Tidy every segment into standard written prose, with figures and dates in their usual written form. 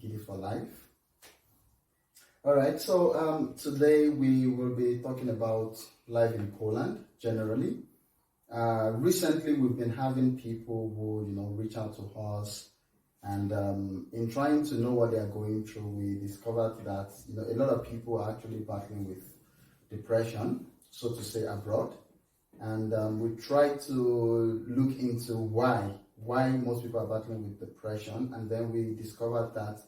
Giddy for life. All right, so today we will be talking about life in Poland generally. Recently, we've been having people who, reach out to us, and in trying to know what they are going through, we discovered that, a lot of people are actually battling with depression, so to say, abroad. And we try to look into why most people are battling with depression, and then we discovered that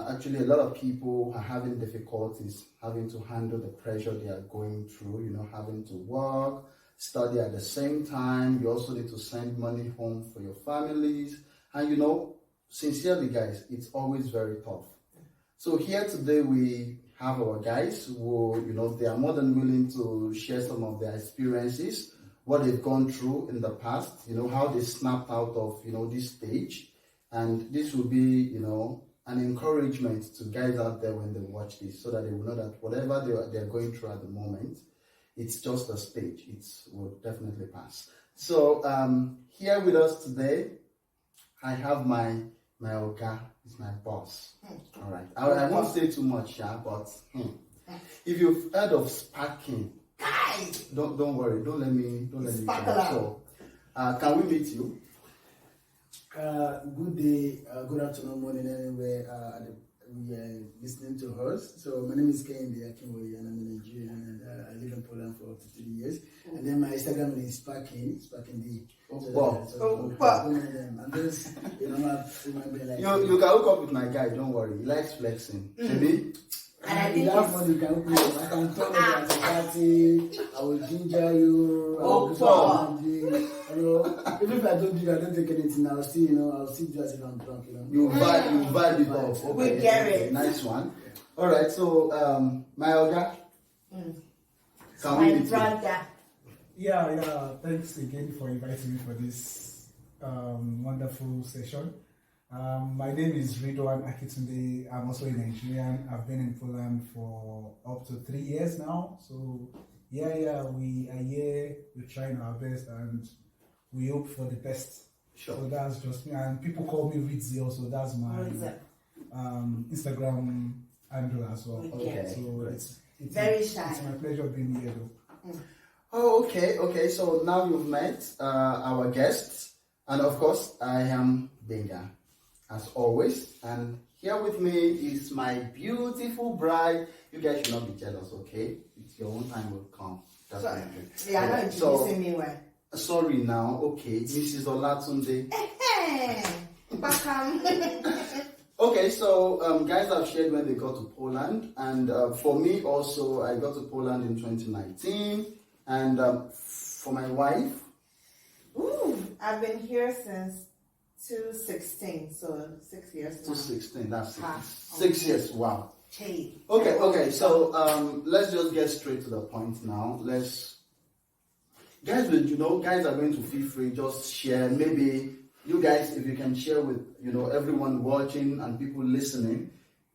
actually a lot of people are having difficulties having to handle the pressure they are going through, having to work, study at the same time. You also need to send money home for your families, and sincerely guys, it's always very tough. So here today we have our guys who, they are more than willing to share some of their experiences, what they've gone through in the past, how they snapped out of, this stage. And this will be, an encouragement to guys out there when they watch this, so that they will know that whatever they're going through at the moment, it's just a stage. It will definitely pass. So here with us today, I have my Oga, is my boss. All right. I won't say too much, but if you've heard of sparking, guys, don't worry. Don't let me go. So, can we meet you? Good day, good afternoon, morning, anywhere we are listening to us. So my name is Kehinde Akinwoye, and I'm a Nigerian, and I live in Poland for up to 3 years. And then my Instagram is Sparking D. I'm just, like you can hook up with my guy. Don't worry. He likes flexing. Maybe. And I think that money I can talk about the party. I will ginger you. Even if I don't do that, I don't take anything. I'll still do as if I'm drunk. You vibe it off. Okay. We get it. Nice one. All right. So, my Oga, can we meet brother. Yeah. Thanks again for inviting me for this wonderful session. My name is Ridwan Akitunde. I'm also a Nigerian. I've been in Poland for up to 3 years now. So we are here. We're trying our best, and we hope for the best. Sure. So that's just me. And people call me Ridzi also. That's my Instagram handle as well. Okay. So it's very shy. It's my pleasure being here though. Oh, okay. So now you've met our guests, and of course I am Benga, as always. And here with me is my beautiful bride. You guys should not be jealous, okay? It's your own time will come. Definitely. So, I'm not introducing me well. Sorry now, okay. Mrs. Olatunde. Okay, so guys have shared when they got to Poland, and for me also, I got to Poland in 2019, and for my wife, I've been here since 2016, so 6 years now. 2016, that's 6 years. Wow. Hey. Okay. So let's just get straight to the point now. Guys are going to feel free, just share. Maybe you guys, if you can share with everyone watching and people listening,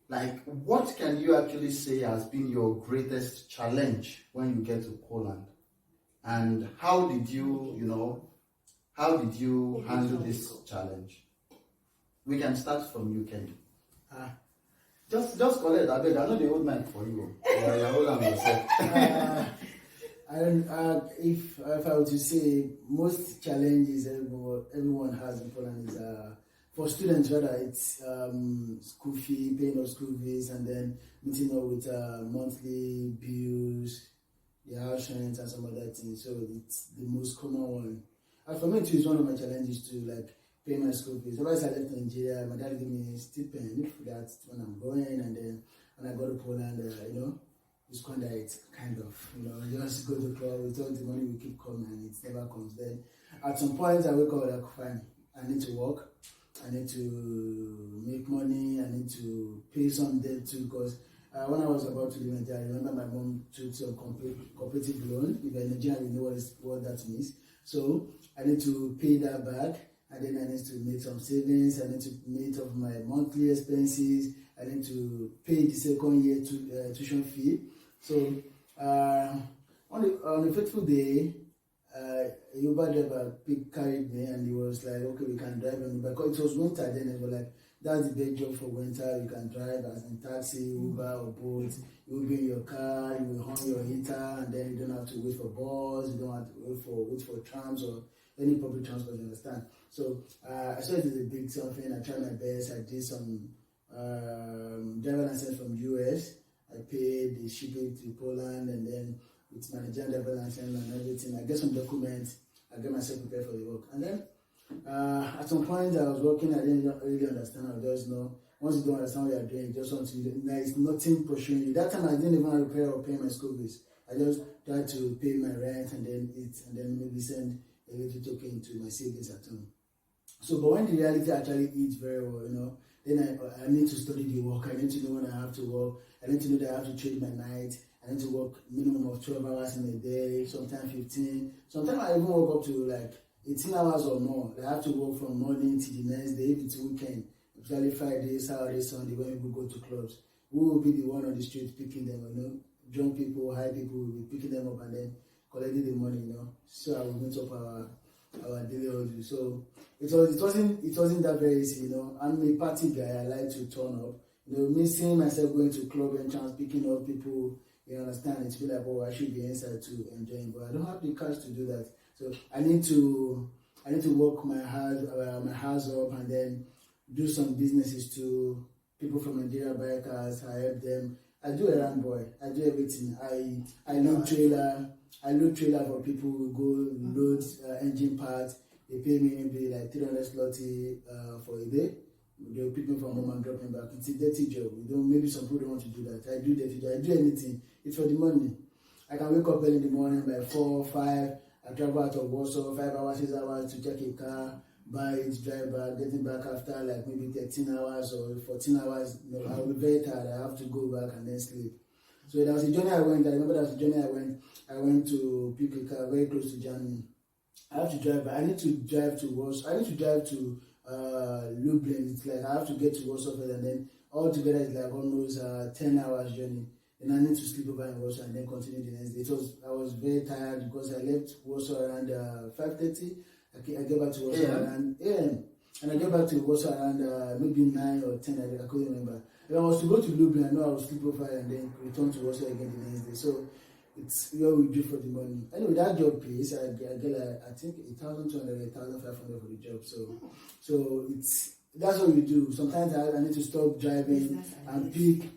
like what can you actually say has been your greatest challenge when you get to Poland, and how did you handle this challenge? We can start from you, Kenny. Just collect. I beg. I know the old mic for you. You hold on yourself. If I were to say, most challenges everyone has in Poland is for students, rather it's school fee, paying of school fees, and then meeting up with monthly bills, the house rent, and some other things. So it's the most common one. And for me too, it's one of my challenges to pay my school fees. Otherwise, I left Nigeria. My dad gave me a stipend for that when I'm going, and then when I go to Poland, you squander it, kind of. Just go to the club, with all the money we keep coming, and it never comes. Then at some point, I wake up like, fine, I need to work, I need to make money, I need to pay some debt too, because when I was about to leave Nigeria, I remember my mom took some cooperative loan. If you're Nigerian, you know what that means. So I need to pay that back, and then I need to make some savings, I need to meet up my monthly expenses, I need to pay the second year tuition fee. So on a fateful day, a Uber driver carried me, and he was like, okay, we can drive him, because it was winter then. They were like, that's the best job for winter. You can drive as in taxi, Uber, or boat. You will be in your car, you will on your heater, and then you don't have to wait for bus, you don't have to wait for trams or any public transport, you understand? So I saw it as a big something. I tried my best. I did some driver license from US. I paid the shipping to Poland, and then with my Nigerian driver license and everything, I get some documents. I get myself prepared for the work. And then at some point I was working, I didn't really understand. I just know once you don't understand what you're doing, you just want to, there is nothing pursuing you. That time I didn't even have to pay or pay my school fees. I just tried to pay my rent and then eat and then maybe send a little token to my savings at home. So, but when the reality actually hits very well, then I need to study the work. I need to know when I have to work. I need to know that I have to trade my night. I need to work minimum of 12 hours in a day, sometimes 15. Sometimes I even work up to like 18 hours or more. I have to work from morning to the next day, if it's weekend, especially Friday, Saturday, Sunday, when people go to clubs. We will be the one on the street picking them, drunk people, high people will be picking them up and then collecting the money, So I will meet up our daily order. So it wasn't that very easy, I'm a party guy. I like to turn up. Me seeing myself going to club entrance, picking up people, you understand, it's feel like, oh, I should be inside to enjoy, but I don't have the cash to do that. So I need to work my house up and then do some businesses to people from Nigeria bikers. I help them. I do errand boy. I do everything. I load trailer. I load trailer for people who go load engine parts. They pay me maybe like 300 zloty for a day. They'll pick me from home and drop me back. It's a dirty job. Maybe some people don't want to do that. I do dirty job. I do anything. It's for the money. I can wake up early in the morning by 4, 5. I travel out of Warsaw, 5 hours, 6 hours to check a car, buy it, drive back, getting back after like maybe 13 hours or 14 hours. I'll be very tired. I have to go back and then sleep. So there was a journey I went. I remember there was a journey I went. I went to pick a car very close to Germany. I have to drive back. I need to drive to Warsaw. I need to drive to Lublin. It's like I have to get to Warsaw first, and then all together it's like almost 10 hours journey. And I need to sleep over in Warsaw and then continue the next day. I was very tired because I left Warsaw around 5:30. I get back to Warsaw around AM. And I get back to Warsaw around maybe 9 or 10. I couldn't remember. If I was to go to Lublin, I know I would sleep over and then return to Warsaw again the next day. So it's what we do for the money. Anyway, that job pays. I get like, I think 1,200, 1,500 for the job. So that's what we do. Sometimes I need to stop driving and pick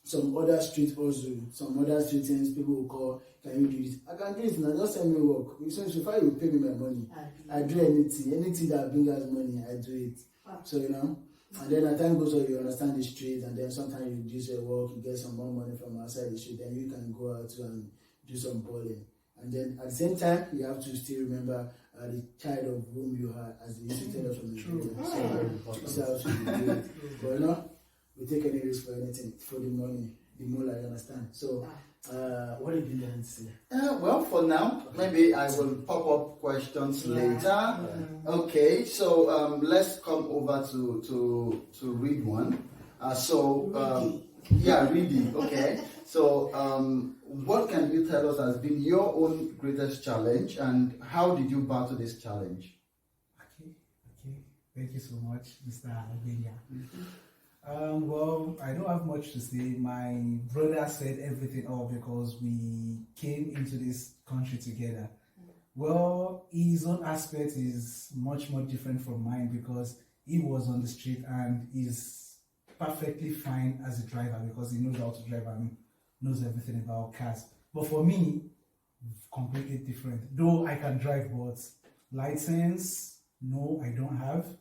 some other street also, some other street things people will call, can you do this? I can do it now, just send me work. So far you pay me my money. I do anything that brings us money, I do it. So and then as time goes on, you understand the street, and then sometimes you do your work, you get some more money from outside the street, then you can go out and do some balling. And then at the same time, you have to still remember the child of whom you are, as the used to tell us from the So but we take any risk for anything, for the money, the more I understand. So, what did you learn to say? Well, for now, maybe I will pop up questions later. Okay, so let's come over to read one. Reading. Okay. So, what can you tell us has been your own greatest challenge, and how did you battle this challenge? Okay. Thank you so much, Mr. Albania. Well, I don't have much to say. My brother said everything all because we came into this country together. Well, his own aspect is much more different from mine because he was on the street and is perfectly fine as a driver because he knows how to drive and knows everything about cars. But for me, completely different. Though I can drive, but license, no, I don't have.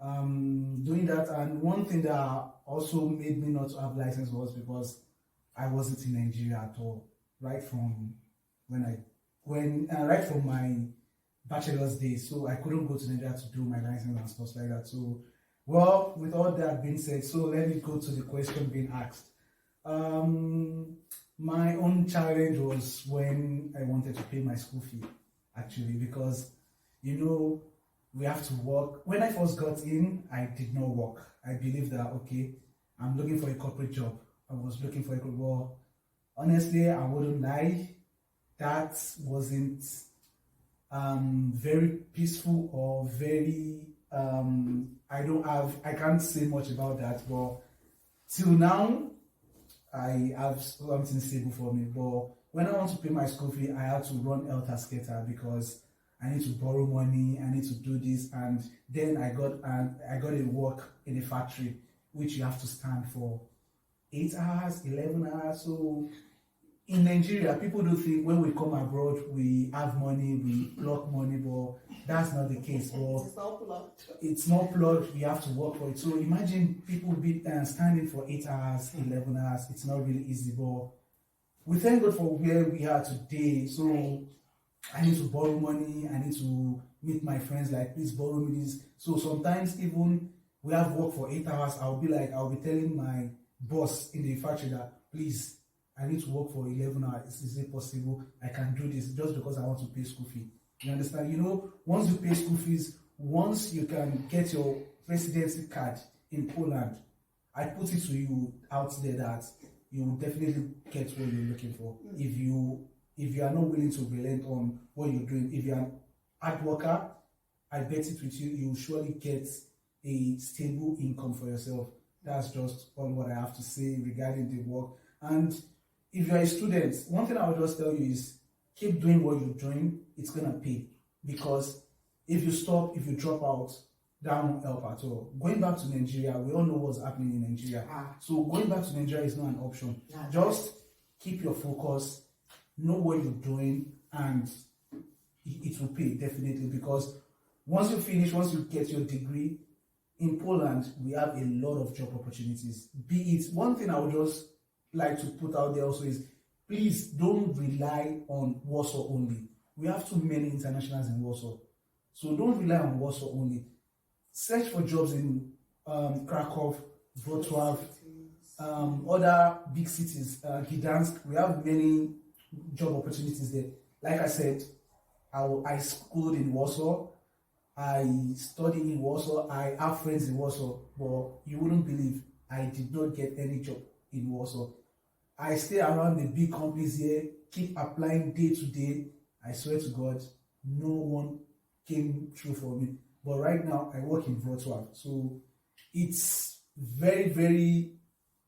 Doing that, and one thing that also made me not to have license was because I wasn't in Nigeria at all. Right from right from my bachelor's days, so I couldn't go to Nigeria to do my license and stuff like that. So, well, with all that being said, so let me go to the question being asked. My own challenge was when I wanted to pay my school fee, actually, because we have to work. When I first got in, I did not work. I believed that, okay, I'm looking for a corporate job. I was looking for a corporate job. Honestly, I wouldn't lie. That wasn't very peaceful or very I can't say much about that, but till now, I have something stable for me. But when I want to pay my school fee, I have to run elter skater because I need to borrow money, I need to do this, and then I got a work in a factory, which you have to stand for 8 hours, 11 hours. So in Nigeria, people do think when we come abroad, we have money, we block money, but that's not the case. But It's not plugged. it's not plugged, we have to work for it. So imagine people be standing for 8 hours, 11 hours. It's not really easy, but we thank God for where we are today. So I need to borrow money, I need to meet my friends, like, please borrow me this. So sometimes even we have work for 8 hours, I'll be telling my boss in the factory that, please, I need to work for 11 hours. Is it possible? I can do this just because I want to pay school fee. You understand? You know, once you pay school fees, once you can get your residency card in Poland, I put it to you out there that you will definitely get what you're looking for. If you are not willing to relent on what you're doing, if you're an hard worker, I bet it with you, you will surely get a stable income for yourself. That's just all what I have to say regarding the work. And if you're a student, one thing I would just tell you is keep doing what you're doing. It's gonna pay, because if you stop, if you drop out, that won't help at all. Going back to Nigeria, we all know what's happening in Nigeria. So going back to Nigeria is not an option. Just keep your focus, know what you're doing, and it will pay definitely. Because once you finish, once you get your degree in Poland, we have a lot of job opportunities. Be it one thing I would just like to put out there also is, please don't rely on Warsaw only. We have too many internationals in Warsaw, so don't rely on Warsaw only. Search for jobs in Krakow, Wrocław, other big cities, Gdansk. We have many job opportunities there. Like I said, I schooled in Warsaw, I studied in Warsaw, I have friends in Warsaw, but you wouldn't believe I did not get any job in Warsaw. I stay around the big companies here, keep applying day to day. I swear to God, no one came through for me. But right now, I work in Wrocław. So it's very, very,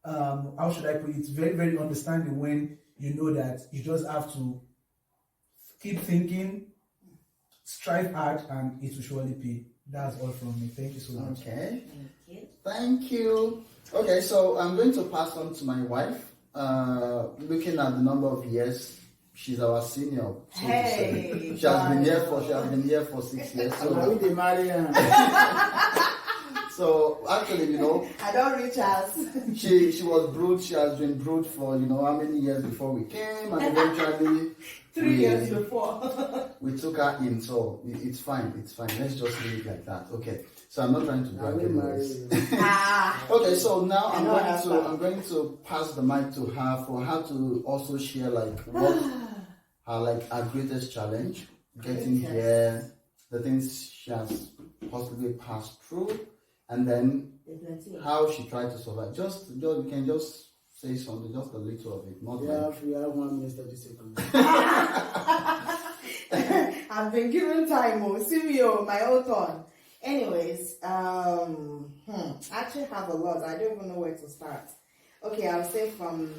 how should I put it? It's very, very understanding when you know that you just have to keep thinking, strive hard, and it will surely pay. That's all from me. Thank you so much. Okay. Thank you. Thank you. Okay, so I'm going to pass on to my wife. Looking at the number of years, she's our senior. So Hey, she has been here for 6 years. So actually, I don't reach us. she was brood. She has been brood for how many years before we came, and eventually 3 years before. we took her in. So it's fine. It's fine. Let's just leave it like that. Okay. So I'm not trying to brag anyways. Okay. So now I'm going to pass the mic to her for her to also share what her greatest challenge getting here, the things she has possibly passed through, and then how she tried to survive. You can just say something, just a little of it, not like. We have 1 minute 30 seconds. I've been given time, see me, my own turn. Anyways, I actually have a lot. I don't even know where to start. Okay, I'll say from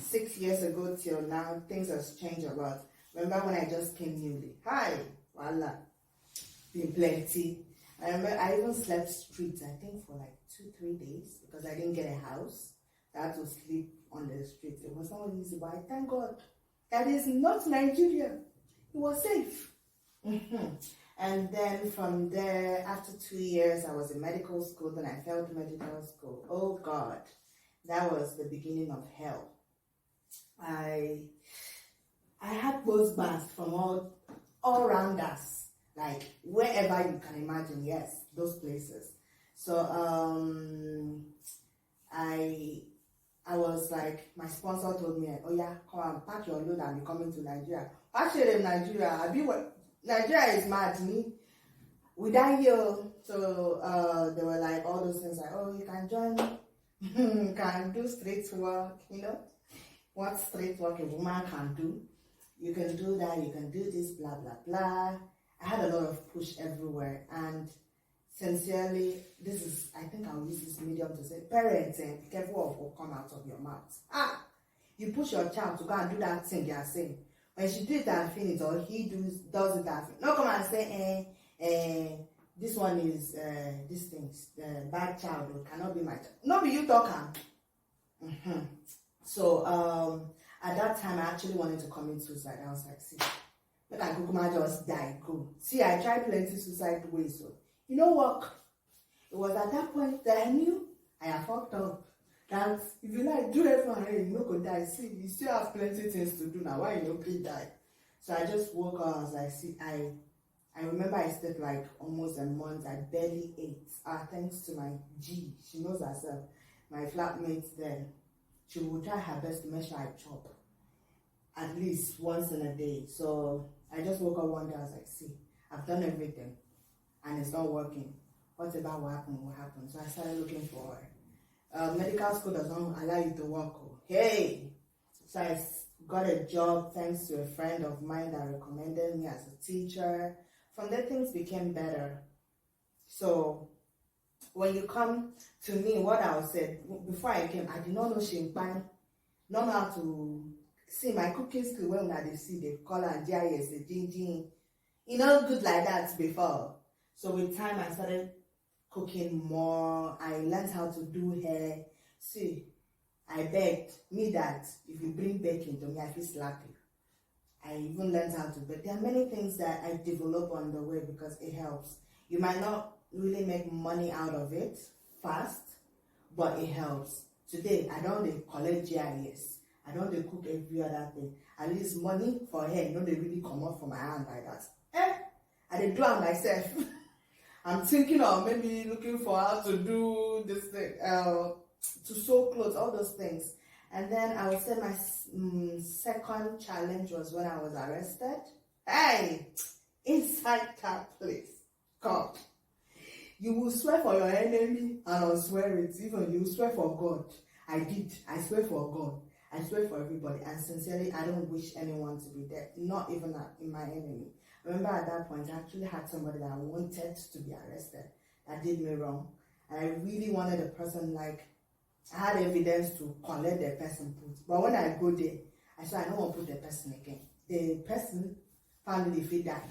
6 years ago till now, things has changed a lot. Remember when I just came newly? Hi, voila, been plenty. I remember I even slept streets, I think for like 2-3 days because I didn't get a house. I had to sleep on the street. It was not easy, but I thank God that is not Nigeria. It was safe. And then from there, after 2 years, I was in medical school. Then I failed medical school. Oh God, that was the beginning of hell. I had close bands from all around us, like wherever you can imagine. Yes, those places. So I was like, my sponsor told me, oh yeah, come on, pack your load and be coming to Nigeria. Actually, in Nigeria, Nigeria is mad, me. We die here. So they were like, all those things like, oh, you can join, you can do street work, what street work a woman can do. You can do that, you can do this, blah, blah, blah. I had a lot of push everywhere. And sincerely, this is, I think I'll use this medium to say, parents, be careful of what come out of your mouth. You push your child to go and do that thing you are saying. When she do it and finish, or he does it and finish, not come and say, this one is, this thing's bad child, or cannot be my child. No, be you talking. So, at that time, I actually wanted to commit suicide. I was like, see, but I could just die, go. See, I tried plenty suicide ways, so you know what? It was at that point that I knew I had fucked up. That if you like do everything, you no go die. See, you still have plenty things to do now. Why you no please die? So I just woke up. I was like, see, I remember I stayed like almost a month. I barely ate. Thanks to my G, she knows herself. My flatmates then, she would try her best to make sure I chop at least once in a day. So I just woke up one day. I was like, see, I've done everything, and it's not working. Whatever will happen, will happen. So I started looking for medical school does not allow you to work. Hey! So I got a job thanks to a friend of mine that recommended me as a teacher. From there, things became better. So when you come to me, what I said, before I came, I did not know Shimpan, not know how to see my cooking skill. When they see the color and GIS, the ding, you know, good like that before. So with time, I started cooking more. I learned how to do hair. See, I begged me that if you bring baking to me, I feel slap you. I even learned how to bake. There are many things that I develop on the way because it helps. You might not really make money out of it fast, but it helps. Today, I don't collect GIS. I don't cook every other thing. At least money for hair, they really come out from my hand like that. I did do it myself. I'm thinking of maybe looking for how to do this thing, to sew clothes, all those things. And then I would say my second challenge was when I was arrested. Hey, inside that place, God, you will swear for your enemy and I'll swear it. Even you swear for God. I did. I swear for God. I swear for everybody. And sincerely, I don't wish anyone to be there, not even in my enemy. Remember at that point, I actually had somebody that I wanted to be arrested that did me wrong. And I really wanted a person, like, I had evidence to collect the person put. But when I go there, I said, I don't want to put the person again. The person found if he died.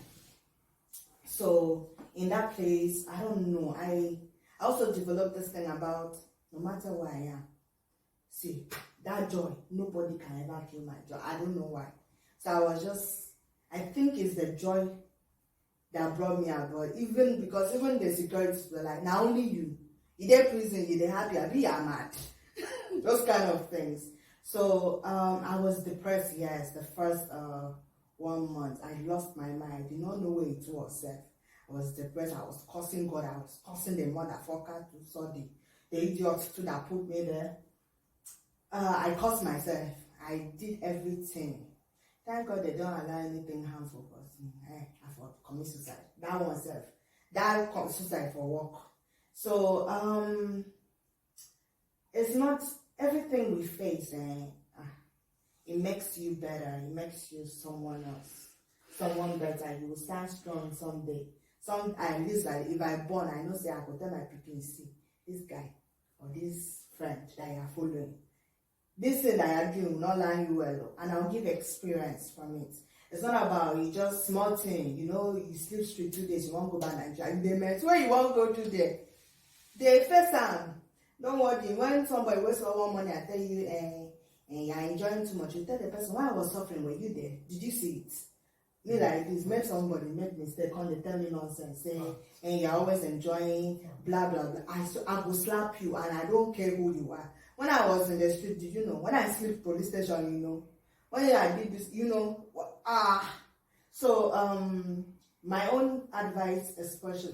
So in that place, I don't know. I also developed this thing about no matter where I am. See, that joy, nobody can ever kill my joy. I don't know why. So I was just, I think it's the joy that brought me about. Even because even the securities were like, now only you. You dey prison, you dey happy, I be mad. Those kind of things. So I was depressed, yes, the first 1 month. I lost my mind. I did not know where it was. I was depressed. I was cursing God. I was cursing the motherfucker to saw the idiot too that put me there. I cursed myself. I did everything. Thank God they don't allow anything harmful for me. I for commit suicide. That one self. That suicide for work. So it's not everything we face. It makes you better. It makes you someone else, someone better. You will stand strong someday. At least like if I born, I know say I could tell my people, see this guy or this friend that you are following. This thing that you're doing will not learn you well, and I'll give experience from it. It's not about you just small thing, you sleep street 2 days, you won't go back to Nigeria. They meant where you won't go to there. They first time. Don't worry, when somebody wastes all money, I tell you, you're enjoying too much, you tell the person, why I was suffering, were you there? Did you see it? Me like this, make somebody make mistake, come they tell me nonsense, say, and you're always enjoying, blah, blah, blah. I will slap you, and I don't care who you are. When I was in the street, did you know? When I sleep police station, when I did this, So, my own advice, especially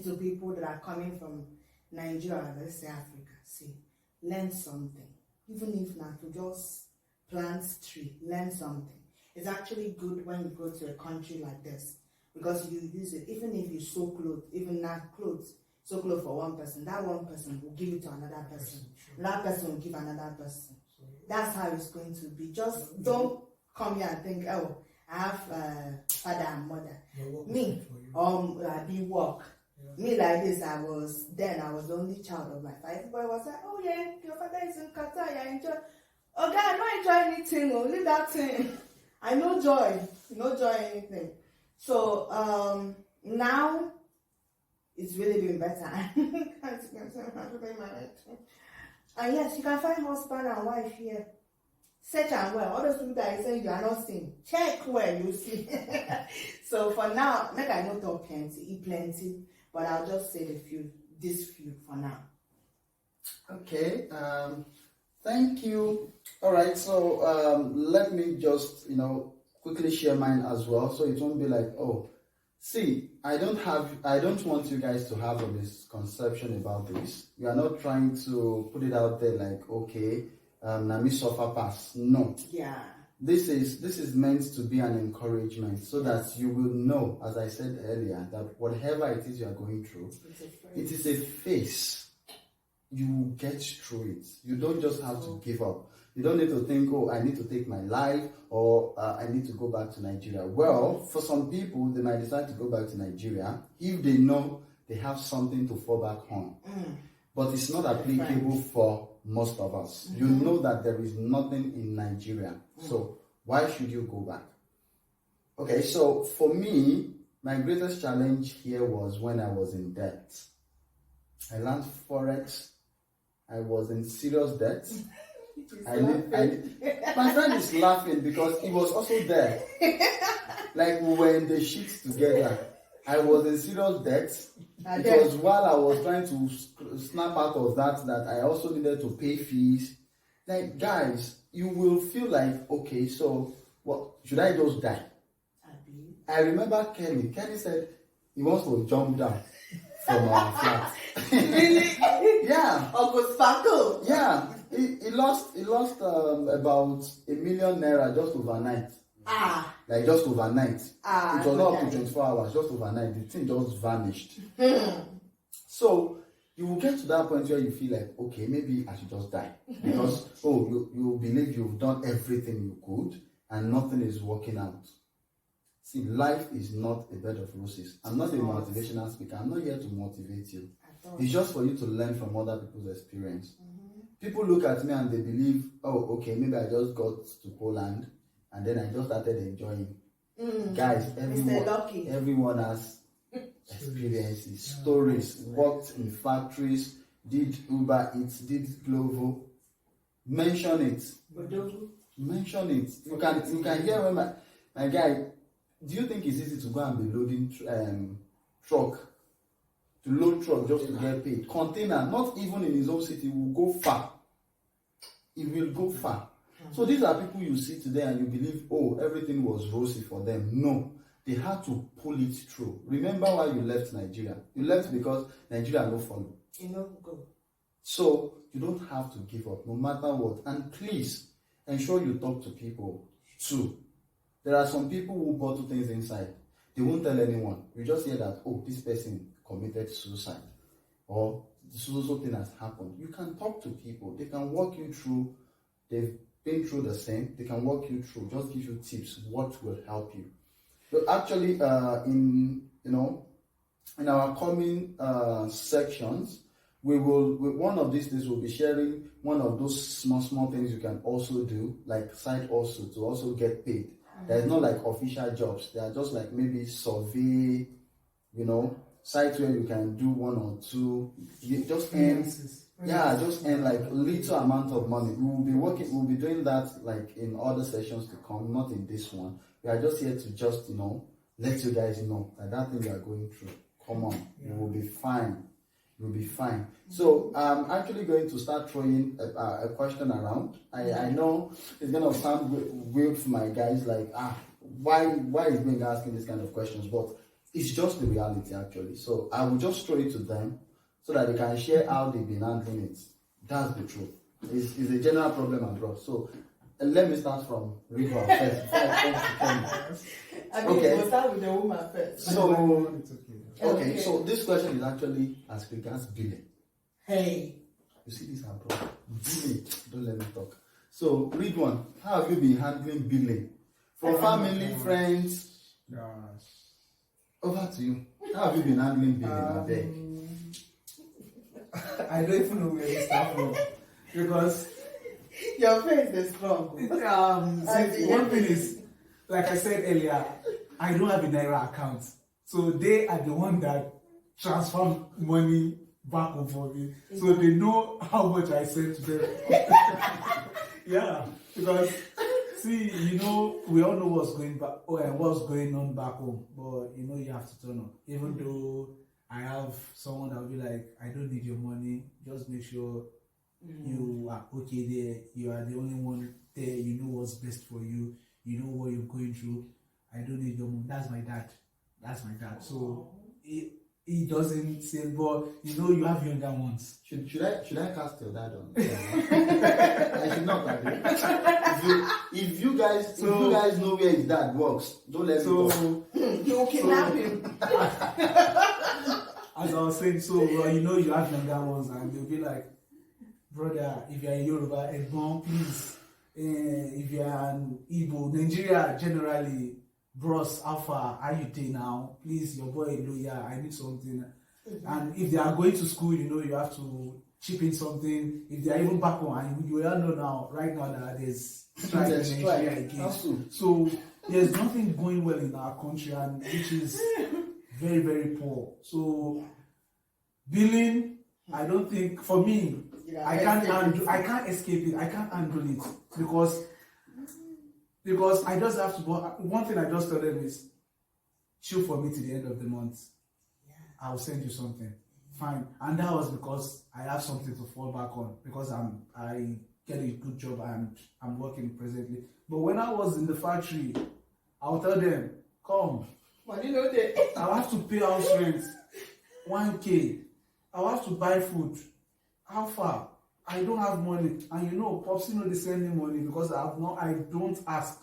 to people that are coming from Nigeria, let's say Africa, see, learn something. Even if not to just plant tree, learn something. It's actually good when you go to a country like this because you use it. Even if you sew clothes, even not clothes, sew clothes for one person, that one person will give it to another person. That person will give another person. That's how it's going to be. Just don't come here and think, oh, I have father and mother. Me, I be work. Me like this, I was the only child of my father. Everybody was like, oh yeah, your father is in Qatar, you enjoy. Okay, I don't enjoy anything, only that thing. I no joy anything. So now it's really been better. And yes, you can find husband and wife here. Search and well. All those people that are saying you are not seeing, check where you see. So for now, make I not talk plenty, but I'll just say this few for now. Okay. Thank you. All right. So let me just quickly share mine as well, so it won't be like, oh, see, I don't want you guys to have a misconception about this. We are not trying to put it out there like, okay, Nami suffer pass. No. Yeah. This is meant to be an encouragement, so that you will know, as I said earlier, that whatever it is you are going through, it is a phase. You will get through it. You don't just have to give up. You don't need to think, oh, I need to take my life, or I need to go back to Nigeria. Well, for some people, they might decide to go back to Nigeria if they know they have something to fall back on. But it's not applicable for most of us. You know that there is nothing in Nigeria. So why should you go back? Okay, so for me, my greatest challenge here was when I was in debt. I learned Forex. I was in serious debt. My friend is laughing because he was also there. Like we were in the sheets together. I was in serious debt. It was while I was trying to snap out of that I also needed to pay fees. Like, guys, you will feel like, okay, so what, should I just die? I remember Kenny. Kenny said he wants to jump down from our flat. Really? Yeah. Uncle Sparkle. Yeah. He lost about #1 million just overnight. Like just overnight. It was not up to 24 hours, just overnight. The thing just vanished. So you will get to that point where you feel like, okay, maybe I should just die. Because you believe you've done everything you could and nothing is working out. See, life is not a bed of roses. I'm not a motivational speaker. I'm not here to motivate you. It's just for you to learn from other people's experience. People look at me and they believe, oh, okay, maybe I just got to Poland and then I just started enjoying. Guys, everyone has experiences, stories, worked in factories, did Uber Eats, did Glovo. Mention it. Mention it. You can hear when my guy, do you think it's easy to go and be loading truck? To load truck just to get paid. Container, not even in his own city, will go far. It will go far. So these are people you see today and you believe, oh, everything was rosy for them. No, they had to pull it through. Remember why you left Nigeria. You left because Nigeria no follow. Go. So you don't have to give up, no matter what. And please, ensure you talk to people too. There are some people who bottle things inside. They won't tell anyone. You just hear that, oh, this person committed suicide, or so thing has happened. You can talk to people. They can walk you through. They've been through the same. They can walk you through. Just give you tips. What will help you? But actually, in our coming sections, one of these days we'll be sharing one of those small things you can also do, like side also, to also get paid. There's not like official jobs. They are just like maybe survey, sites where you can do one or two. You just earn, just earn like little amount of money. We'll be doing that like in other sessions to come, not in this one. We are just here to just let you guys know that thing you are going through. Come on, you will be fine. You'll be fine. So I'm actually going to start throwing a question around. I know it's gonna sound weird for my guys, like why is being asking these kind of questions, but it's just the reality actually. So I will just throw it to them so that they can share how they've been handling it. That's the truth. It's a general problem abroad. So let me start from River first before I come to Kenny. We'll start with the woman first. So okay, so this question is actually as regards billing. Hey. You see this abroad? Billing. Don't let me talk. So read one. How have you been handling billing? From family, friends? Gosh. Over to you. How have you been handling billing? I beg. I don't even know where to start from because Your face is strong. see, one thing is, like I said earlier, I don't have a Naira account, so they are the one that transfer money back home for me, so they know how much I send to them. Yeah, because see, you know, we all know what's going on back home, but you know you have to turn up. Even though I have someone that will be like, I don't need your money, just make sure you are okay there. You are the only one there. You know what's best for you. You know what you're going through. I don't need your money. That's my dad. That's my dad. So he doesn't say, but you know you have younger ones. Should I cast your dad on? I should not. If you guys know where his dad works, don't let me go. You kidnap him. As I was saying, so you know you have younger ones, and they'll be like, brother, if you're in Yoruba, Egbon, please. If you're an Igbo, Nigeria generally, bros, Alpha, how you doing now? Please, your boy, Loya, I need something. And if they are going to school, you know, you have to chip in something. If they are even back home, and you all know now, right now, that there's strike in Nigeria again. So there's nothing going well in our country, and which is very, very poor. So billing, I don't think, for me, I can't escape it. I can't handle it because I just have to go. One thing I just told them is, chill for me to the end of the month. I'll send you something. Fine. And that was because I have something to fall back on, because I get a good job and I'm working presently. But when I was in the factory, I'll tell them, come. I'll have to pay house rent, 1K. I'll have to buy food. How far? I don't have money. And you know, Popsy know they send me money because I don't ask.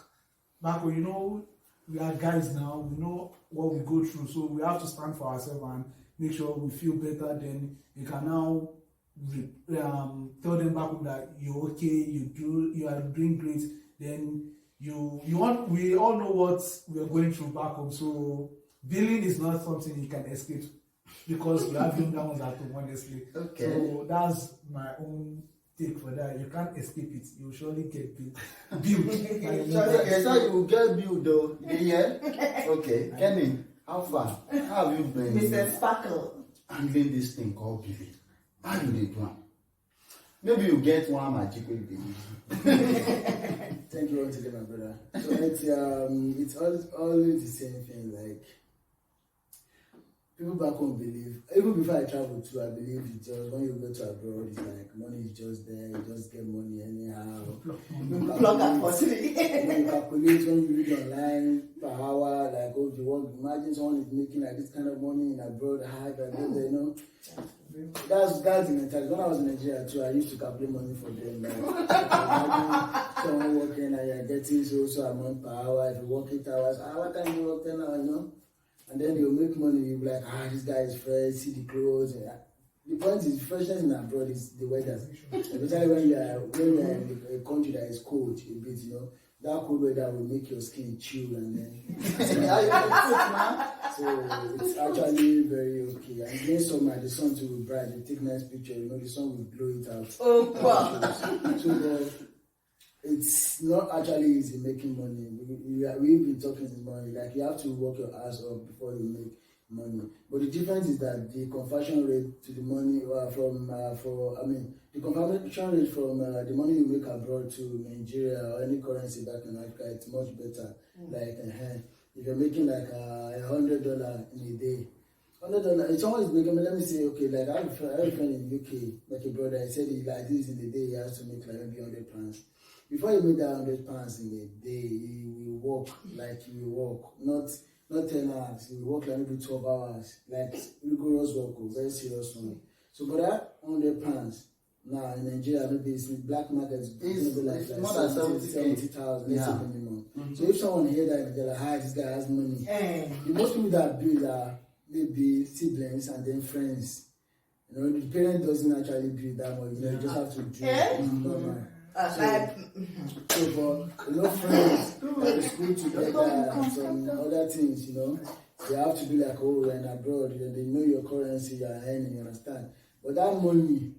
Back when, you know, we are guys now, we know what we go through, so we have to stand for ourselves and make sure we feel better. Then you can now tell them back home that you're okay, you are doing great. Then we all know what we are going through back home. So billing is not something you can escape because you have younger ones at home, honestly. Okay. So that's my own take for that. You can't escape it. You surely get billed. Okay, so you will get billed though. Yeah? Okay. Kenny, how far? How have you been? Mr. Sparkle. Handling this thing called billing? How do they do it? Maybe you get one magic with Thank you once again, my brother. So it's always the same thing. Like, people back home believe, even before I travel too, I believe it's just when you go to abroad, it's like money is just there, you just get money anyhow. Plug and possibly. You calculate when you read online per hour, like, oh, you want, imagine someone is making like this kind of money in abroad, you know. That's the mentality. When I was in Nigeria too, I used to calculate money for them. Like, imagine someone working and you're getting so amount per hour. If you work 8 hours, why can't you work 10 hours, you know? And then they'll make money. You'll be like, this guy is fresh, see the clothes. The point is, freshness in abroad is the weather. Especially when you're in a country that is cold a bit, you know. That cold weather will make your skin chill and then. So it's actually very okay. And during summer, the sun too will bright. You take nice picture, you know, the sun will blow it out. Oh, wow. So it's not actually easy making money. We've been talking this morning. Like, you have to work your ass off before you make money. But the difference is that the conversion rate to the money the conversion rate from the money you make abroad to Nigeria or any currency back in Africa, it's much better. Like, if you're making like $100 in a day, $100. If someone is making, let me say, okay, like I have a friend in UK, like a brother. He said like this in a day he has to make like maybe £100. Before you make that £100 in a day, you will work, not 10 hours. You will work like maybe 12 hours, like rigorous work, very serious one. So for that £100, now in Nigeria, maybe it's in black market, it's maybe like more than 70,000, let's say minimum. Mm-hmm. So if someone hear that, they're like, this guy has money. The most people that build are maybe siblings and then friends. You know, the parent doesn't actually build that much. You just have to do it normal. So for friends, school together and some other things, you know. they have to be like, oh, you're in abroad, they know your currency, you're earning, you understand? But that money,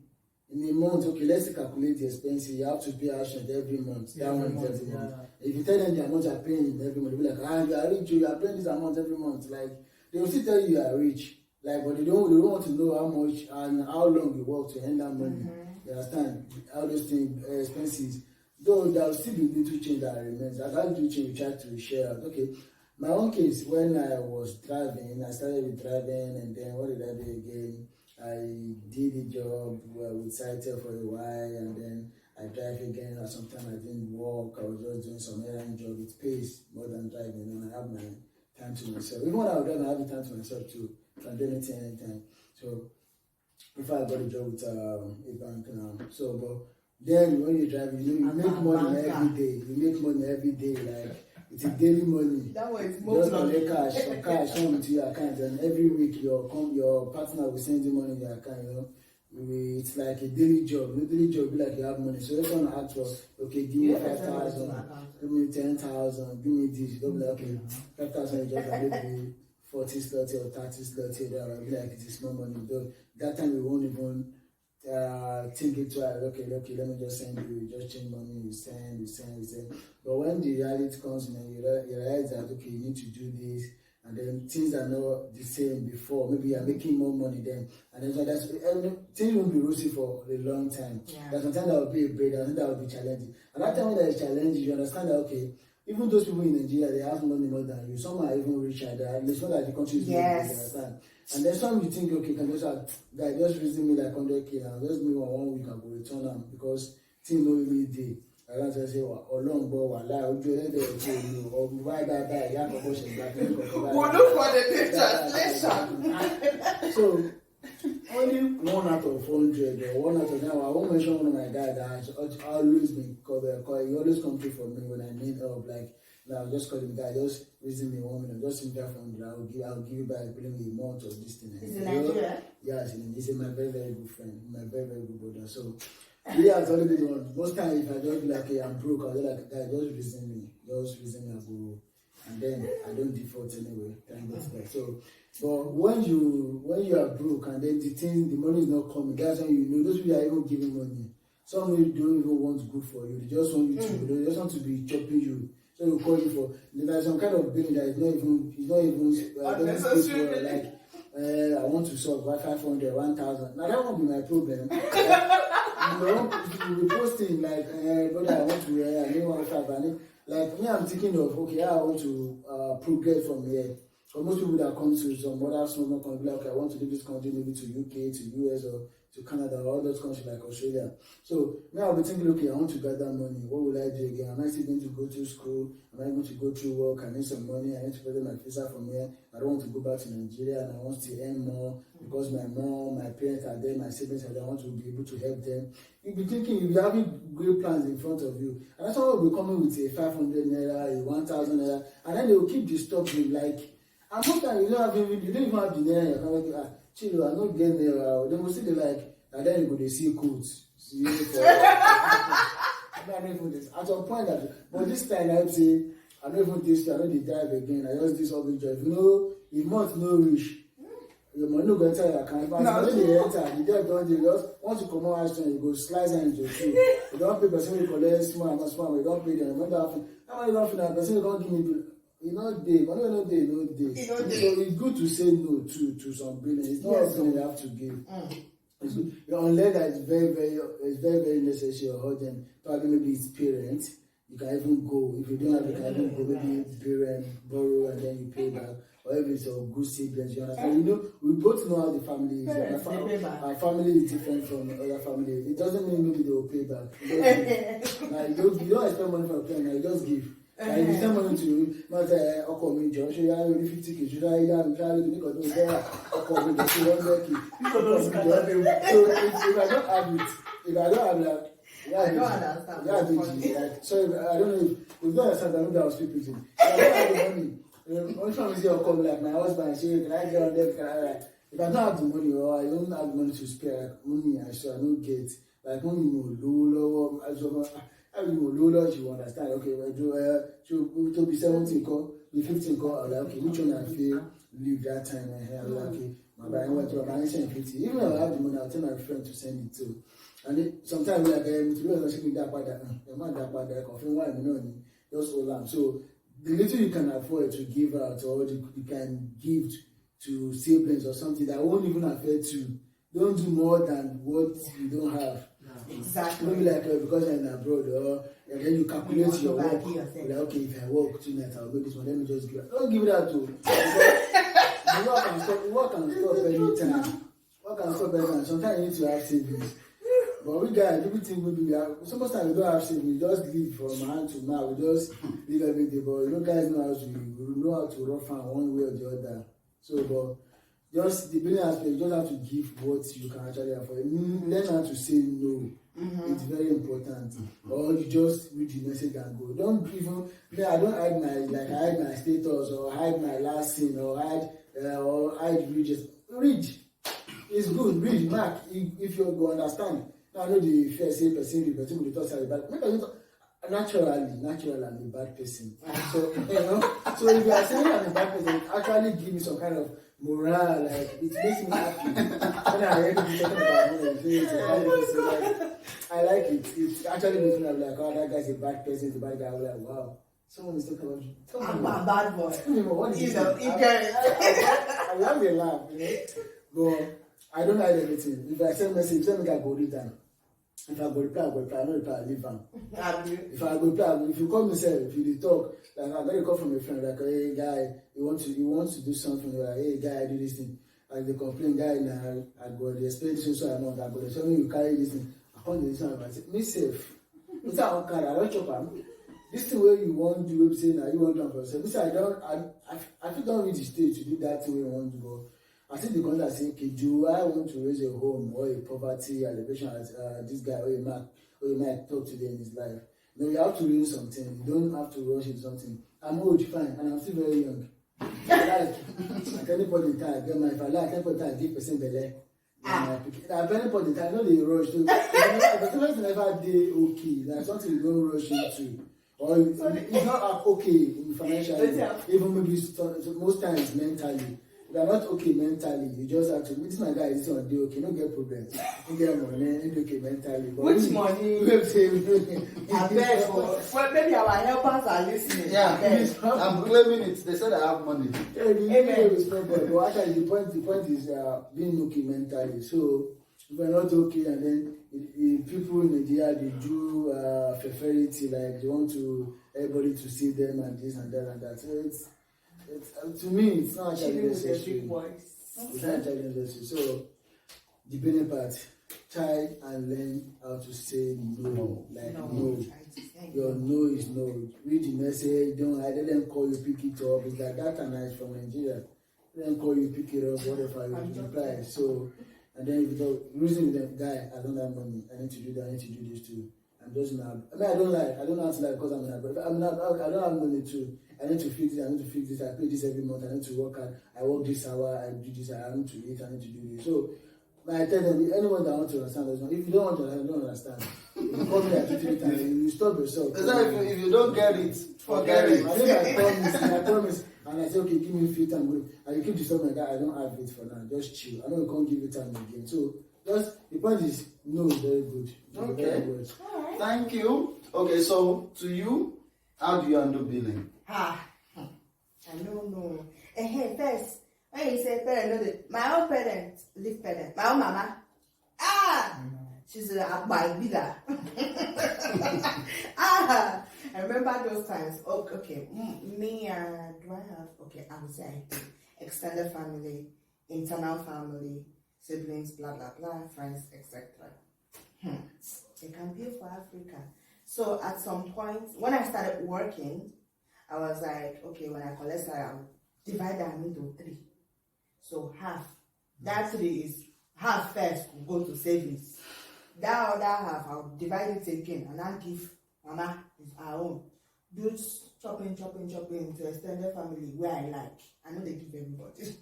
in a month, okay, let's calculate the expenses. You have to pay Ashent every month. That one is every month. If you tell them the amount you're paying every month, they'll be like, you are rich, you are paying this amount every month. Like, they will still tell you are rich. Like, but they don't want to know how much and how long you work to earn that money. You understand? All those things, expenses. Though there will still be little change that remains. As I do change, we try to share out. Okay, my own case, when I was driving, I started with driving, and then what did I do again? I did a job with Cytel for a while, and then I drive again. Or sometimes I didn't work. I was just doing some errand job. It pays more than driving, and I have my time to myself. Even when I was driving, I have the time to myself too. Can do anything anytime. So before I got a job with a bank now. So but then when you drive, you make money every day. You make money every day, like it's a daily money. That was just collect cash, some cash come into your account, and every week your partner will send you money in your account. You know, it's like a daily job. No daily job be like you have money. So if you ask for, okay, give me 5,000, give me 10,000, give me this. You don't be like, okay, 5,000 you just maybe 40 slotty or 30 slotty. That will be like it's small money. Though that time we won't even think it twice. Okay, let me just send you. Just change money. You send. But when the reality comes, you realize that okay, you need to do this, and then things are not the same before. Maybe you are making more money then, and then so things won't be rosy for a long time. Yeah. But sometimes that will be a break, and that will be challenging. And that time when there is challenge, you understand that okay, even those people in Nigeria, they have money more than you. Some are even richer. It's not that the country is yes. You understand? And then some you think, okay, can just guy just reason me like 100K now, just me 1 week and go return them because things no really day. I don't say, or long boy, or why that, yeah, we'll look for the translation. So, only 1 out of 100 or 1 out of now. I won't mention one of my guys that has always been covered. He always come through for me when I need help. Like, now just call him guy, just reason me 1 minute, just send me 500. I'll give you back, bring me a month of this thing. He's in Nigeria? Yes, he's my very, very good friend, my very, very good brother. So, he has already been one. Most times, if I just be like, hey, I'm broke, I'll be like, guy, just reason me, I'll go. And then I don't default anyway. Thank God for that. So, but when you are broke and then the money is not coming, that's when you know those people are even giving money. Some people don't even want good for you. They just want you to. They just want to be chopping you. So they call you for. There's some kind of billing that is not even doesn't speak for like. I want to solve 500, 1,000. Now that won't be my problem. You'll be posting like, brother, I want to. I need 1,500. Like me, I'm thinking of okay, I want to progress from here. For most people that come to some other small country, like okay, I want to leave this country, maybe to UK, to US, or to Canada, or all those countries like Australia. So now I'll be thinking, okay, I want to gather money. What will I do again? Am I still going to go to school? Am I going to go through work? I need some money. I need to pay my visa from here. I don't want to go back to Nigeria, and I want to earn more because my mom, my parents are there, my siblings are there. I want to be able to help them. You'll be thinking, you'll be having great plans in front of you. And someone will be coming with a 500 naira, a 1,000 naira, and then they will keep disturbing like. And sometimes you don't even have the naira. You're like, chill, I'm not getting there. They will see the like, and then you go, they see codes. At some point, but this time I say, I don't even this, I don't drive again. I just this all the job. You know, if month no reach, your money no go enter your account. But when they enter, the debt don't they just once you come out, you go slice and into two. You don't pay person you collect small, you don't pay them. Remember, how many don't feel person you don't give me. You know, no day. So it's good to say no to some billing. It's not something you have to give. Unless that it's very necessary or urgent. Probably maybe it's parents. You can even go if you don't have. You can even go maybe parent borrow and then you pay back. Or if it's a good siblings, you understand? You know, we both know how the family is. Our family is different from other families. It doesn't mean maybe they will pay back. You don't expect money from a parent. You just give. And you send money to you, not me, Josh, you have 50K, should I have because there, me, so if I don't have that, I don't understand. I don't know if you don't understand, I know that I was speaking. I don't have the money. Only time I see like my husband, say, can I get on there? If I don't have the money or I don't have the money to spare, like money I don't get, like money low, you understand, okay, well, to be 17, the 15 call, I was like, okay, which one I feel leave that time and I was like, okay, my brother went to my send 50. Even though I have the money, I'll tell my friend to send it too. And sometimes like to be honest, she that part the man that part that confirm why just hold on. So the little you can afford to give out or you can give to siblings or something that won't even affect you. Don't do more than what you don't have. Exactly. Maybe like because you're in abroad or and then you calculate your work. Like, okay, if I work 2 nights, I'll make this one. Let me just give it. Don't give it out to. The work can stop anytime. Work can stop anytime. Sometimes you need to have savings. But we guys, everything we do, so most times we don't have savings. We just live from hand to mouth. We just live every day. But guys know how to rough hand one way or the other. So, but just the billing aspect, you just have to give what you can actually afford. Learn how to say no. It's very important. Or you just read the message and go. Don't even. I don't hide my status or hide my last scene or hide read. Read. It's good. Read. Mark. If you go understand. I know the first say person read, but people talk about. Maybe naturally, I'm a bad person. So so if you are saying I'm a bad person, actually give me some kind of morale. Like it makes me happy. When I hear people talking about me, I like it. It actually makes me like, oh, that guy's a bad person, he's a bad guy. I'm like, wow, someone is talking about you. I'm a bad boy. Tell me more. What is You it? know, you get it. I love the laugh, But I don't hide anything. If I send message, tell me I go read them. If I go reply, I go reply. I don't reply, I leave them. If I go reply, if you call me, if you talk, like I got a call from a friend, like, hey guy, you want to do something, like, hey guy, I do this thing. And they complain, guy, I go, they explain this so amount, I go, they tell me you carry this thing. I call this one, I say, me safe. It's I don't carry, I don't chop am. This thing where you want to do, say now you want to for yourself. This I don't reach the stage to do that thing where you want to go. I think the contact say, okay, do I want to raise a home or a poverty elevation as this guy or you might talk to them in his life? No, you have to raise something. You don't have to rush into something. I'm old, fine, and I'm still very young. At any point in time, I get my if I like, at any point in time, I give percent belly. At any point in time, I know they rush to. But sometimes never day okay. That's something you don't rush into. Or it's not okay financially, even maybe most times mentally. You are not okay mentally. You just have to. This my guy is on day okay. No get problems. You get money. You okay mentally. But which money? I beg for. Well, maybe our helpers are listening. Yeah, I'm claiming it. They said I have money. Yeah, the problem. But actually, the point is being okay mentally. So if you're not okay, and then people in Nigeria they do fertility, like they want to everybody to see them and this and that and that. So it's to me, it's not actually necessary. It's not actually necessary. So, the beginning part, try and learn how to say no. Like no. Your no is no. Read the message. Don't let them call you, pick it up. It's like that and I from Nigeria. Let them call you, pick it up, whatever you reply. So, and then if you reason with them, guy, I don't have money. I need to do that. I need to do this too. I'm just not. I mean, I don't lie. I don't have to lie because I'm not. But I don't have money too. I need to fix this, I need to fix this, I pay this every month, I need to work hard, I work this hour, I do this, I need to eat, I need to do this. So I tell them, anyone that wants to understand does not. If you don't want to understand, don't understand. If you call me like 2-3 times, you stop yourself. Exactly. If you don't get it, forget it. I think I promise, and I say, okay, give me free time, and you keep disturbing like that, I don't have it for now, just chill. I know you can't give you time again. So just, the point is, no is very good. Okay. Very good. Thank you. Okay, so to you, how do you handle billing? I don't know. First, when you say parent, my own parent, live parent, my own mama. She's a by bigger. I remember those times. Okay, me, do I have? Okay, I would say I do. Extended family, internal family, siblings, blah blah blah, friends, etc. They can be for Africa. So at some point, when I started working, I was like, okay, when I collect salary, I'll divide that into 3. So half. That 3 is half first will go to savings. That other half, I'll divide it again and I'll give Mama is our own. Do chopping to extended family where I like. I know they give everybody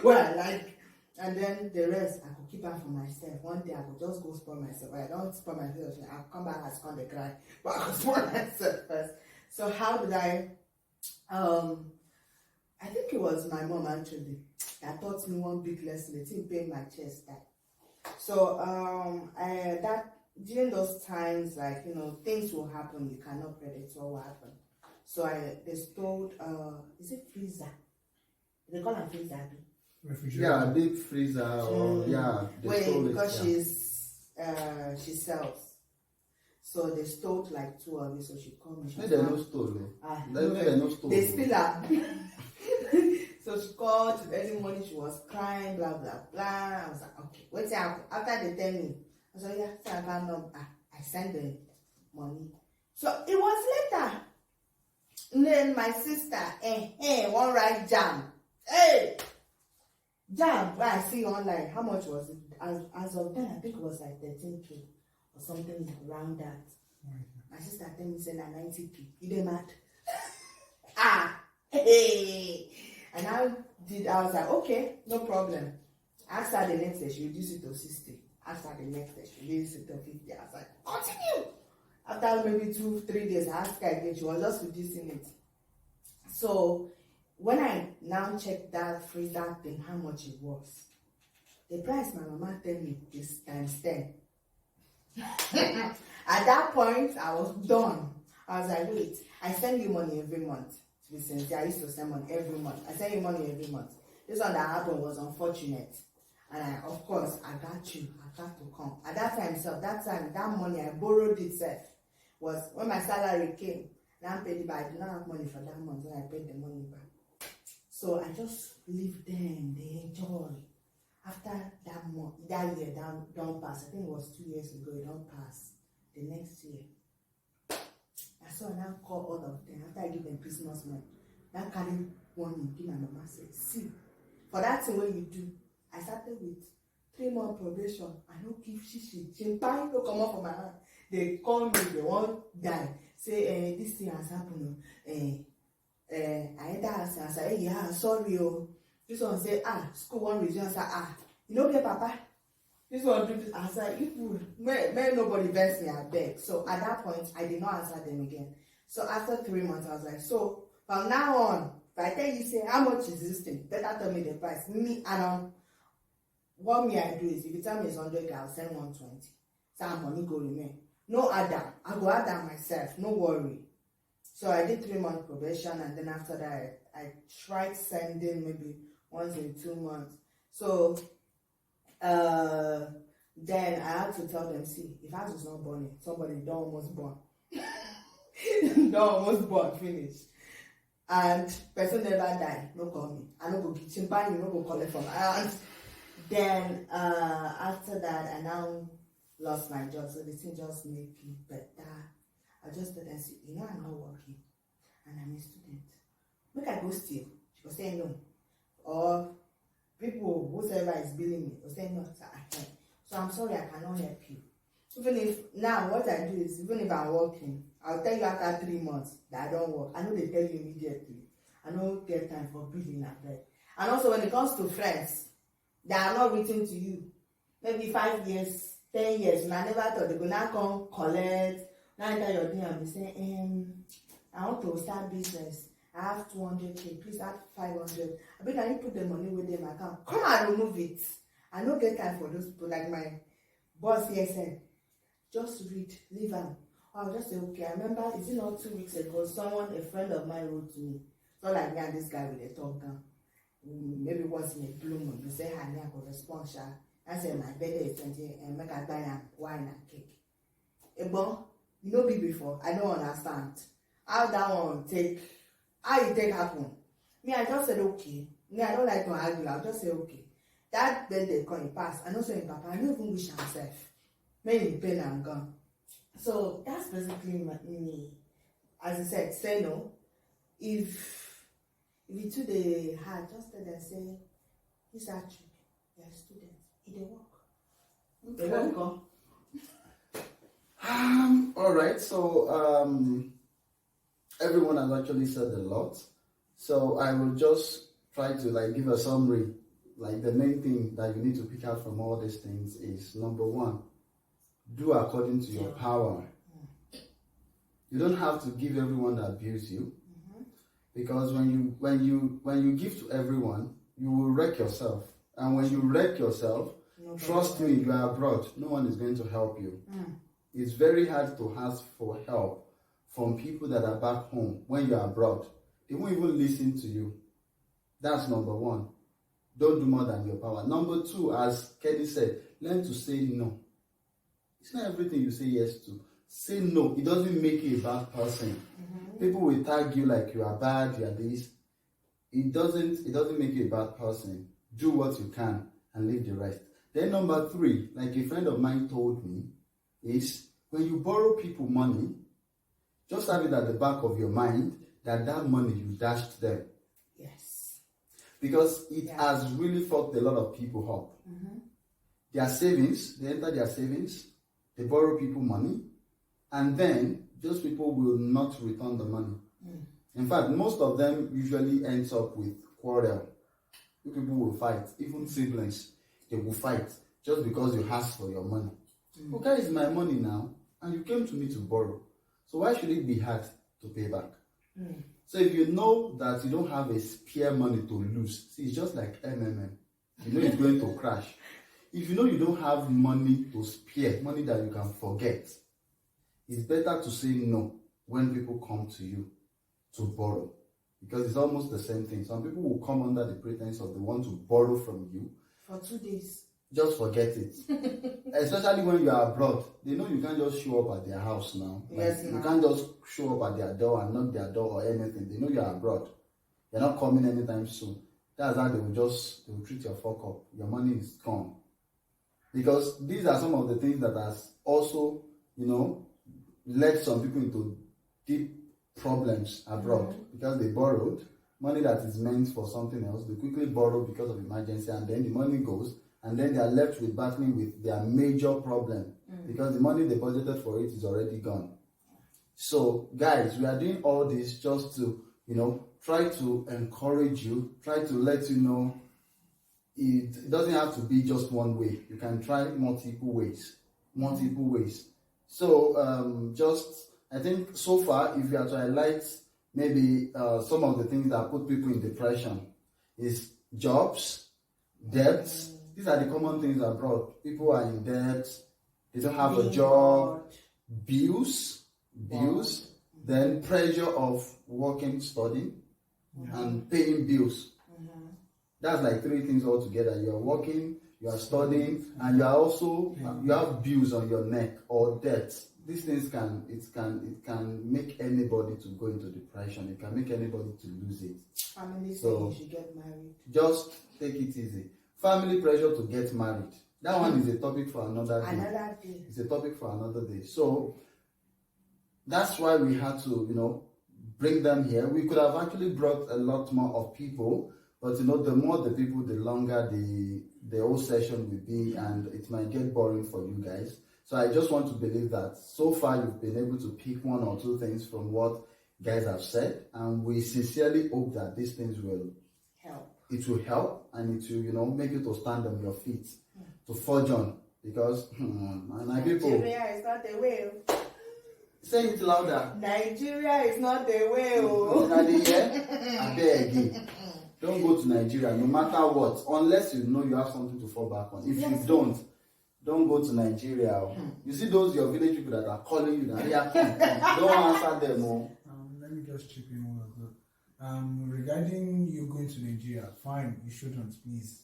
where I like. And then the rest, I could keep out for myself. One day I could just go spoil myself. I don't spoil myself. I'll come back and scorn the cry. But I could spoil myself first. So how did I I think it was my mom actually that taught me one big lesson. It didn't pain my chest that. So that during those times, like things will happen. You cannot predict what will happen. So they stole is it freezer? They call it freezer. Refrigerator. Yeah, deep freezer or they Wait, stole it. because Yeah. she sells. So they stole like 2 of it. So she called me. Maybe they no stole. They no stole. They still are. So she called early morning. She was crying, blah blah blah. I was like, okay, wait till after they tell me. I said, yeah, so I sent the money. So it was later. And then my sister, one right jam. Hey, jam. Where I see online, how much was it? As of then, I think it was like 13K or something around that. My sister tell me say na 90K. You dey mad? Hey. And I was like, okay, no problem. After the next day, she reduced it to 60. After the next day, she reduced it to 50. I was like, continue. After maybe 2-3 days, I asked her again. She was just reducing it. So when I now checked that freezer thing, how much it was, the price my mama tell me is times 10. At that point, I was done. I was like, wait, I send you money every month. To be sincere, I used to send money every month. I send you money every month. This one that happened was unfortunate. And of course, I got you. I got to come. At that time, that money, I borrowed itself. Was when my salary came. Now I paid it back. I did not have money for that month, so I paid the money back. So I just leave them. They enjoy. After that year, don't pass. I think it was 2 years ago. It don't pass. The next year. So I now call all of them after I give them Christmas money. That carry one give my mama say, see, for that thing what you do, I started with 3 month probation. I don't give shishi. Champagne no come up from my hand. They call me, they won't die. Say, this thing has happened. I enter house and say, hey, yeah, sorry, oh. This one say, school won't resume. I say, you know, okay, Papa. This one do this. I said, may nobody vex me, I beg. So at that point, I did not answer them again. So after 3 months, I was like, so from now on, if I tell you, say, how much is this thing? Better tell me the price. What I do is, if you tell me it's 100, I'll send 120. So money go remain. No Adam. I go add that myself. No worry. So I did 3 month probation, and then after that, I tried sending maybe once in 2 months. So then I had to tell them, see, if I was not born, somebody don't almost born. Don't almost born, finish. And person never die, no call me. I no go get champagne, you no go call it from my aunt. Then after that, I now lost my job, so the thing just made me better. I just told them, see, I'm not working, and I'm a student. Make I go steal. She was saying no. Or people, whoever is billing me, will say no, sir, I can't. So I'm sorry, I cannot help you. Even if, now what I do is, even if I'm working, I'll tell you after 3 months that I don't work. I know they tell you immediately. I don't get time for billing and bread. And also when it comes to friends that are not written to you, maybe 5 years, 10 years, and I never thought they could now come collect, now enter your day and be saying, I want to start business. I have 200K, please add 500. I bet I need to put the money within my account. Come and remove it. I don't get time for those people. Like my boss here said, just read, leave them. I'll just say, okay, I remember, is it not 2 weeks ago, a friend of mine wrote to me. So like me and this guy with a talk gun. Maybe once in a blue moon, you say, honey, I could respond, sha. I said, my birthday is 20, and make a buy wine and cake. Bon, you know me before, I don't understand. How that one how it take happen? Me, I just said, okay. Me, I don't like to argue, I'll just say, okay. That birthday come pass, and also in Papa, I don't even wish myself. Maybe in pain, I'm gone. So that's basically me. As I said, say no. If you too the hard, just tell them, say, this actually, you're a student. It dey work. They won't go. All right. So everyone has actually said a lot. So I will just try to give a summary. The main thing that you need to pick out from all these things is, number one, do according to your power. You don't have to give everyone that abuse you. Because when you give to everyone, you will wreck yourself. And when you wreck yourself, trust me, you are abroad, no one is going to help you. It's very hard to ask for help from people that are back home when you're abroad. They won't even listen to you. That's number one. Don't do more than your power. Number two, as Kelly said, learn to say no. It's not everything you say yes to. Say no. It doesn't make you a bad person. People will tag you like you are bad, you are this. It doesn't make you a bad person. Do what you can and leave the rest. Then number three, like a friend of mine told me, is when you borrow people money, just have it at the back of your mind that money you dashed them. Yes. Because it has really fucked a lot of people up. Their savings, they enter their savings, they borrow people money, and then those people will not return the money. In fact, most of them usually ends up with quarrel. People will fight, even siblings, they will fight just because you asked for your money. Okay, it's my money now, and you came to me to borrow. So why should it be hard to pay back? So if you know that you don't have a spare money to lose, see, it's just like MMM. You know it's going to crash. If you know you don't have money to spare, money that you can forget, it's better to say no when people come to you to borrow. Because it's almost the same thing. Some people will come under the pretense of they want to borrow from you. For 2 days. Just forget it. Especially when you are abroad. They know you can't just show up at their house now. Yes, you can't just show up at their door and knock their door or anything. They know you are abroad. You're not coming anytime soon. That's how they will treat your fuck up. Your money is gone. Because these are some of the things that has also, led some people into deep problems abroad because they borrowed money that is meant for something else. They quickly borrow because of emergency, and then the money goes, and then they are left with battling with their major problem because the money they budgeted for it is already gone. So, guys, we are doing all this just to, try to encourage you, try to let you know it doesn't have to be just one way. You can try multiple ways. So, I think so far, if you are to highlight maybe some of the things that put people in depression is jobs, debts. These are the common things abroad. People are in debt, they don't have a job, bills, then pressure of working, studying, and paying bills. That's like three things altogether. You are working, you are studying, and you are also you have bills on your neck or debts. These things can make anybody to go into depression. It can make anybody to lose it. Family saying you should get married. Just take it easy. Family pressure to get married. That one is a topic for another day. It's a topic for another day. So that's why we had to, bring them here. We could have actually brought a lot more of people, but the more the people, the longer the whole session will be, and it might get boring for you guys. So I just want to believe that so far you've been able to pick one or two things from what guys have said, and we sincerely hope that these things will help. It will help, and it will, make you to stand on your feet, to forge on, because my people. Nigeria is not the way. Say it louder. Nigeria is not the way. I beg. Don't go to Nigeria, no matter what, unless you know you have something to fall back on. If you don't go to Nigeria. You see those your village people that are calling you, that come. Don't answer them. Let me just chip in one of that. Regarding you going to Nigeria, fine, you shouldn't, please.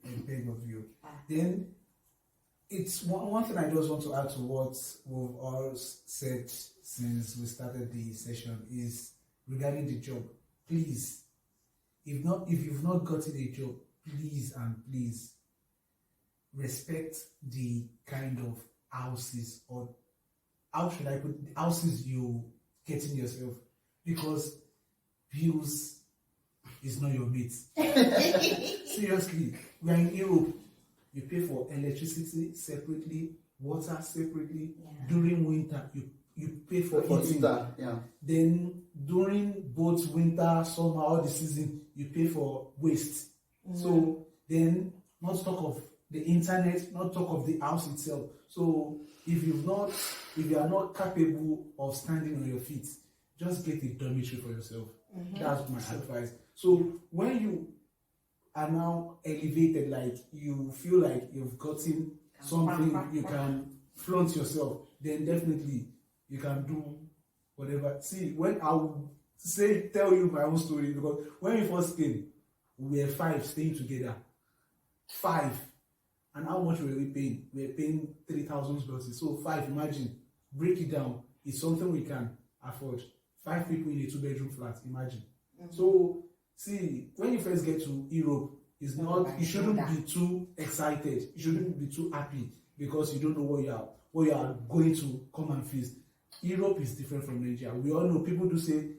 I beg of you. Then it's one thing I just want to add to what we've all said since we started the session is regarding the job. Please, if you've not gotten a job, please respect the kind of houses, or how should I put houses you getting yourself, because bills is not your mate. Seriously, we are in Europe. You pay for electricity separately, water separately. During winter, you pay for eating. Then during both winter, summer, all the season, you pay for waste. So then, not talk of the internet, not talk of the house itself. So if you are not capable of standing on your feet, just get a dormitory for yourself. That's my advice. So when you are now elevated, like you feel like you've gotten something, you can flaunt yourself, then definitely you can do whatever. See, when I will tell you my own story, because when we first came, we were 5 staying together. 5. And how much were we paying? We were paying 3,000 zlotys. So 5, imagine, break it down. It's something we can afford. 5 people in a 2-bedroom flat, imagine. So, see, when you first get to Europe, it's not, you shouldn't be too excited. You shouldn't be too happy because you don't know what you are going to come and face. Europe is different from Nigeria. We all know, people do say,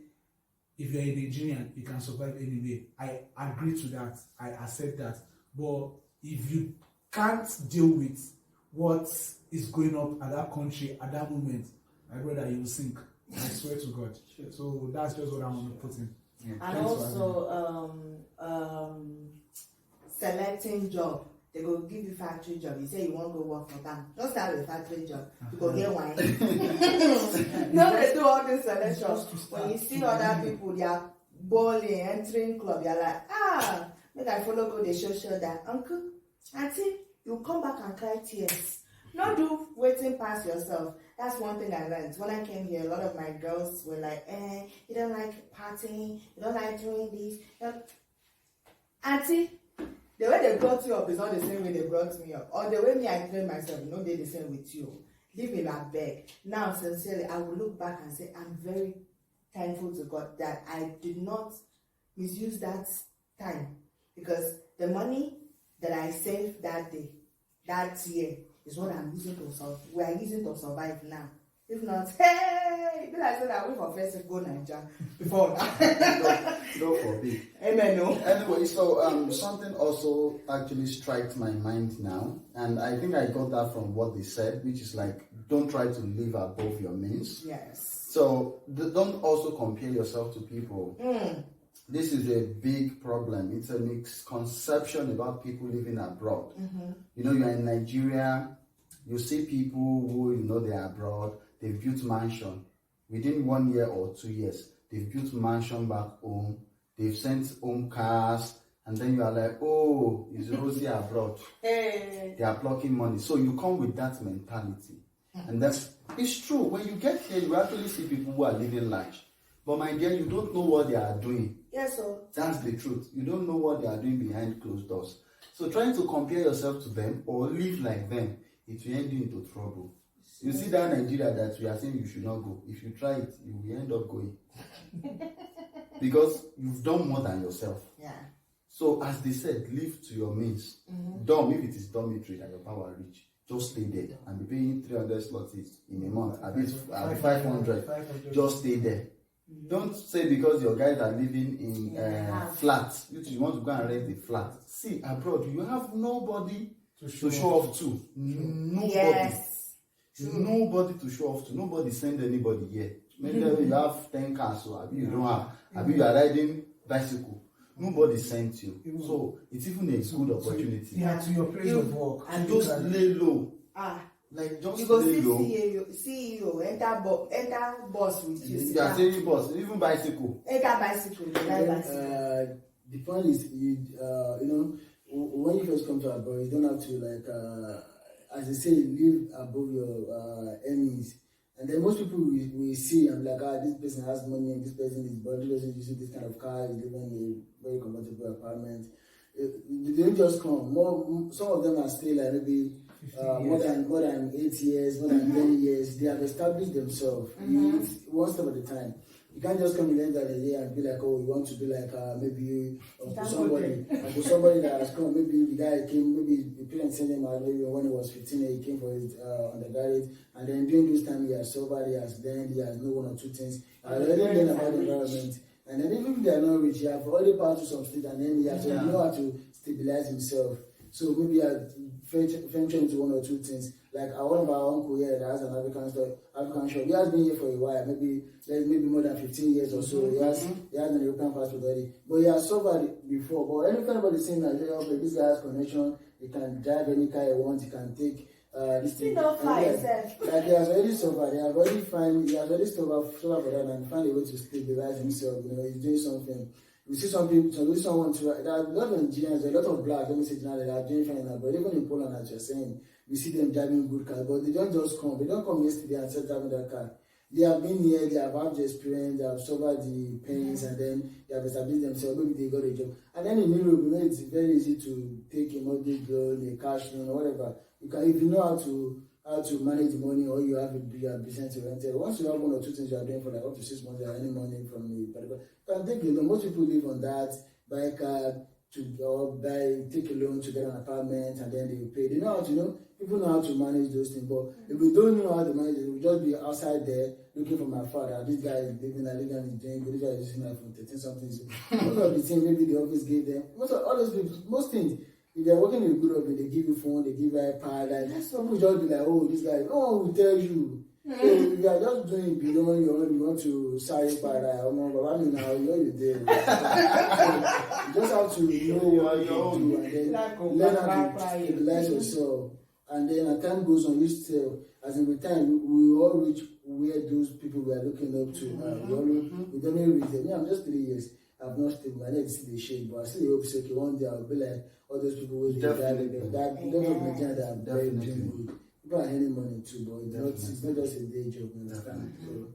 if you're a Nigerian, you can survive anywhere. I agree to that. I accept that. But if you can't deal with what is going up at that country at that moment, my brother, you will sink. I swear to God. So that's just what I want to put in. Yeah. And also, selecting job. They go give you factory job. You say you want to go work for them. Just have a factory job. You go get wine. No, they do all this selection. When you see other people, they are balling, entering club, you're like, make I follow go, they show that. Uncle, auntie, you come back and cry tears. Not do waiting past yourself. That's one thing I learned. When I came here, a lot of my girls were like, you don't like partying, you don't like doing this. Auntie, the way they brought you up is not the same way they brought me up. Or the way me I train myself, no, they're the same with you. Leave me that beg. Now, sincerely, I will look back and say, I'm very thankful to God that I did not misuse that time. Because the money that I saved that day, that year, is what I'm using to survive. We are using to survive now. If not, hey, be like that we for first go Nigeria before that. God forbid. Amen. No. Anyway, so something also actually strikes my mind now, and I think I got that from what they said, which is like, don't try to live above your means. Yes. So don't also compare yourself to people. This is a big problem. It's a misconception about people living abroad. You know, you're in Nigeria, you see people who, you know, they're abroad, they've built mansion. Within 1 year or 2 years, they've built mansion back home, they've sent home cars, and then you are like, oh, it's rosy abroad. They are plucking money. So you come with that mentality. And it's true. When you get here, you actually see people who are living large. But my dear, you don't know what they are doing. Yes, sir. That's the truth. You don't know what they are doing behind closed doors. So trying to compare yourself to them or live like them, it will end you into trouble. You see that Nigeria that we are saying you should not go. If you try it, you will end up going. Because you've done more than yourself. Yeah. So as they said, live to your means. Dumb, if it is dormitory that your power reach, just stay there and be paying 300 zlotys in a month. At least 500. Just stay there. Don't say because your guys are living in flats, you want to go and rent a flat. See, abroad, you have nobody to show off to. Nobody. Yes. Nobody to show off to. Nobody send anybody here. Maybe you have 10 cars, so maybe you don't have. Maybe you are riding bicycle. Nobody sent you. So it's even a good opportunity. Yeah, to your place of work. And just lay low. Like just you go lay low. CEO, enter bus with you. You are saying bus, even bicycle. Enter bicycle, bicycle. The point is, you know, when you first come to abroad, you don't have to as they say, live above your earnings. And then most people we see and like, this person has money and this person is body doesn't use this kind of car, is living in a very comfortable apartment. They don't just come. Some of them are still like maybe more than 8 years, more than 10 years. They have established themselves. One step at a time. You can't just come in the end of the day and be like, oh, you want to be like maybe somebody that has come. Maybe the guy came, maybe the parents sent him out maybe when he was 15, he came for his undergraduate, and then during this time he has sober, he has know 1 or 2 things. I already learned about the environment. And then even if they are not rich, he has already passed through some state, and then he has to know how to stabilize himself. So maybe I venture into 1 or 2 things. Like one of our uncle here that has an African shop. He has been here for a while, maybe more than 15 years or so. He has an European passport already. But he has suffered before. But anytime anybody saying that, okay, this guy has connection, he can drive any car he wants, he can take this thing. You don't fly And yourself. like he has already suffered, he has already suffered for that and find a way to stabilize himself. You know, he's doing something. We see some people, someone to, there are a lot of Nigerians, a lot of blacks, let me say, that are doing fine now, but even in Poland, as you're saying, we see them driving good cars, but they don't just come. They don't come yesterday and start driving that car. They have been here, they have had the experience, they have suffered the pains, and then they have established themselves. Maybe they got a job. And then in Europe, you know, it's very easy to take a mortgage loan, a cash loan, or whatever. You can, if you know how to manage the money, or you have a business oriented. Once you have one or two things you are doing for like up to 6 months, or any money from the particular, you can take a loan. Most people live on that, buy a car, take a loan to get an apartment, and then they will pay. They know how to know. People know how to manage those things, but if we don't know how to manage it, we'll just be outside there looking for my father. This guy is living a living and doing good. This guy is using iPhone 13 something. So most of the things maybe the office gave them. Most of all those people, most things. If they're working in a good office, they give you phone, they give you iPad. Like, some people just be like, oh, this guy. No one will tell you. So if you are just doing below your own, you want to say para, but I mean now you know you did. You just have to know what you do and then learn how to stabilize yourself. And then as time goes on, you still, as in with time, we all reach where those people we are looking up to. We don't even reach them. Yeah, I'm just 3 years. I've not stable. I never see the shape, but I still hope so. Okay, one day I'll be like all those people who are driving that are very doing good. People are earning money too, but it's not just a day job. You understand?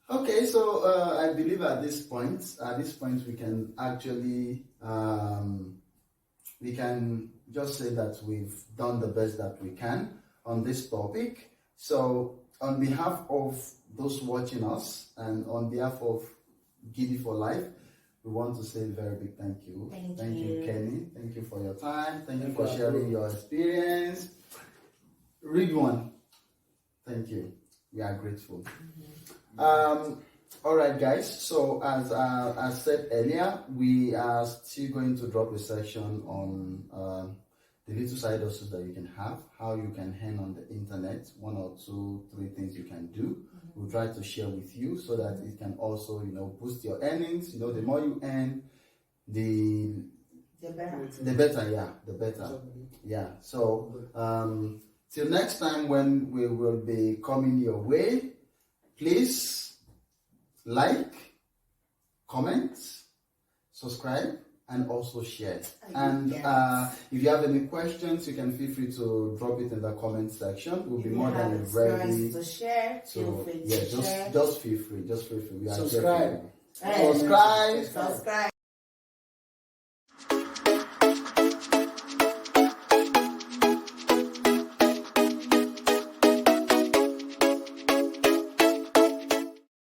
Okay, so I believe at this point, we can actually we can just say that we've done the best that we can on this topic. So on behalf of those watching us and on behalf of Giddy for Life, we want to say a very big thank you. Thank you, Kenny. Thank you for your time. Thank you for sharing your experience. Ridwan, thank you. We are grateful. All right, guys. So as I said earlier, we are still going to drop a section on the little side hustles that you can have, how you can earn on the internet, 1 or 2, 3 things you can do. We'll try to share with you so that it can also, boost your earnings. The more you earn, the better. Yeah. So till next time when we will be coming your way, please like, comment, subscribe, and also share. And if you have any questions, you can feel free to drop it in the comment section. We'll be more than ready to share. Just feel free. We are subscribe. Subscribe. Subscribe.